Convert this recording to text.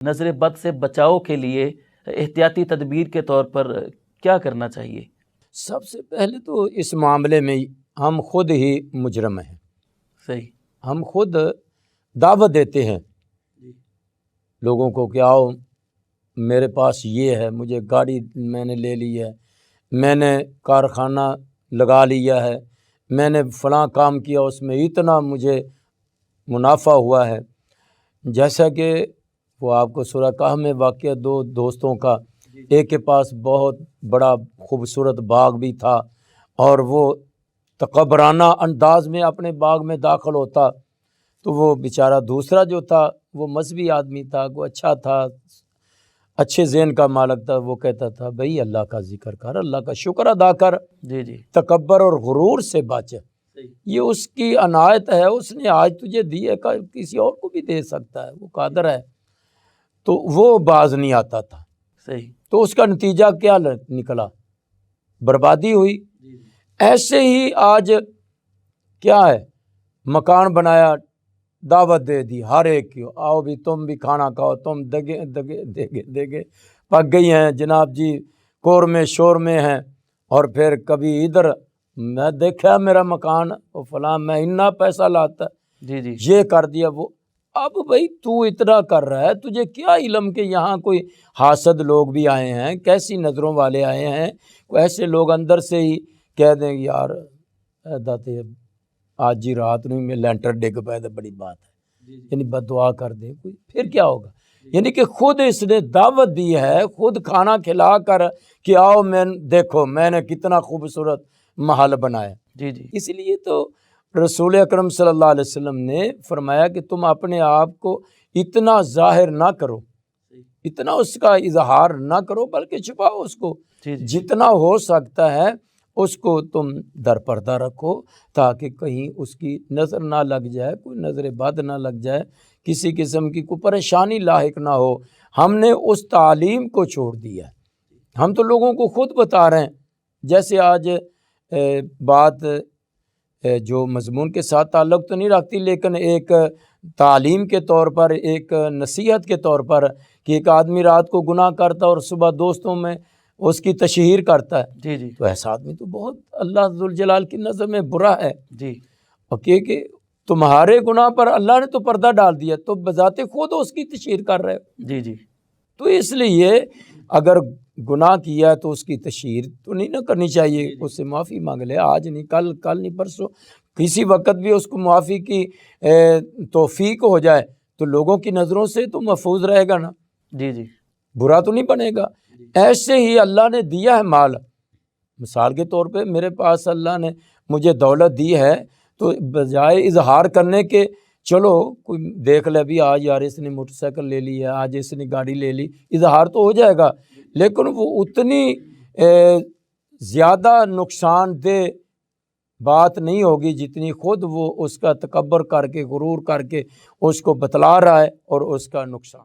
نظر بد سے بچاؤ کے لیے احتیاطی تدبیر کے طور پر کیا کرنا چاہیے؟ سب سے پہلے تو اس معاملے میں ہم خود ہی مجرم ہیں۔ صحیح۔ ہم خود دعوت دیتے ہیں لوگوں کو کہ آؤ میرے پاس یہ ہے، مجھے گاڑی میں نے لے لی ہے، میں نے کارخانہ لگا لیا ہے، میں نے فلاں کام کیا، اس میں اتنا مجھے منافع ہوا ہے۔ جیسا کہ وہ آپ کو سورہ کہف میں واقعہ دو دوستوں کا، ایک کے پاس بہت بڑا خوبصورت باغ بھی تھا اور وہ تکبرانہ انداز میں اپنے باغ میں داخل ہوتا، تو وہ بیچارہ دوسرا جو تھا وہ مذہبی آدمی تھا، وہ اچھا تھا، اچھے ذہن کا مالک تھا، وہ کہتا تھا بھئی اللہ کا ذکر کر، اللہ کا شکر ادا کر، تکبر اور غرور سے بچ، یہ اس کی عنایت ہے، اس نے آج تجھے دی ہے، کسی اور کو بھی دے سکتا ہے، وہ قادر ہے۔ تو وہ باز نہیں آتا تھا۔ صحیح۔ تو اس کا نتیجہ کیا نکلا؟ بربادی ہوئی۔ ایسے ہی آج کیا ہے، مکان بنایا، دعوت دے دی ہر ایک کی، آؤ بھی تم بھی کھانا کھاؤ، تم دگے پک گئی ہیں جناب جی، کور میں شور میں ہیں، اور پھر کبھی ادھر میں دیکھا میرا مکان فلاں میں اتنا پیسہ لاتا، یہ کر دیا وہ۔ اب بھئی تو اتنا کر رہا ہے، تجھے کیا علم کہ یہاں کوئی حاسد لوگ بھی آئے ہیں، کیسی نظروں والے آئے ہیں، ایسے لوگ اندر سے ہی کہہ دیں گے یار داتے آج ہی رات نہیں میں لینٹر ڈگ پائے، تو بڑی بات ہے، یعنی بد دعا کر دے کوئی، پھر کیا ہوگا؟ یعنی کہ خود اس نے دعوت دی ہے، خود کھانا کھلا کر کہ آؤ میں دیکھو میں نے کتنا خوبصورت محل بنایا۔ اس لیے تو رسول اکرم صلی اللہ علیہ وسلم نے فرمایا کہ تم اپنے آپ کو اتنا ظاہر نہ کرو، اتنا اس کا اظہار نہ کرو، بلکہ چھپاؤ اس کو، جتنا ہو سکتا ہے اس کو تم در پردہ رکھو، تاکہ کہیں اس کی نظر نہ لگ جائے، کوئی نظر بد نہ لگ جائے، کسی قسم کی کوئی پریشانی لاحق نہ ہو۔ ہم نے اس تعلیم کو چھوڑ دیا ہے، ہم تو لوگوں کو خود بتا رہے ہیں۔ جیسے آج بات جو مضمون کے ساتھ تعلق تو نہیں رکھتی، لیکن ایک تعلیم کے طور پر، ایک نصیحت کے طور پر، کہ ایک آدمی رات کو گناہ کرتا اور صبح دوستوں میں اس کی تشہیر کرتا ہے، تو ایسا آدمی تو بہت اللہ ذوالجلال کی نظر میں برا ہے۔ اور کہ تمہارے گناہ پر اللہ نے تو پردہ ڈال دیا، تو بذات خود اس کی تشہیر کر رہے ہو۔ تو اس لیے اگر گناہ کیا تو اس کی تشہیر تو نہیں نہ کرنی چاہیے، اس سے معافی مانگ لے، آج نہیں کل نہیں پرسوں، کسی وقت بھی اس کو معافی کی توفیق ہو جائے تو لوگوں کی نظروں سے تو محفوظ رہے گا نا، برا تو نہیں بنے گا۔ ایسے ہی اللہ نے دیا ہے مال، مثال کے طور پہ میرے پاس اللہ نے مجھے دولت دی ہے، تو بجائے اظہار کرنے کے چلو کوئی دیکھ لے بھی آج یار اس نے موٹر سائیکل لے لی ہے، آج اس نے گاڑی لے لی، اظہار تو ہو جائے گا، لیکن وہ اتنی زیادہ نقصان دہ بات نہیں ہوگی جتنی خود وہ اس کا تکبر کر کے، غرور کر کے اس کو بتلا رہا ہے اور اس کا نقصان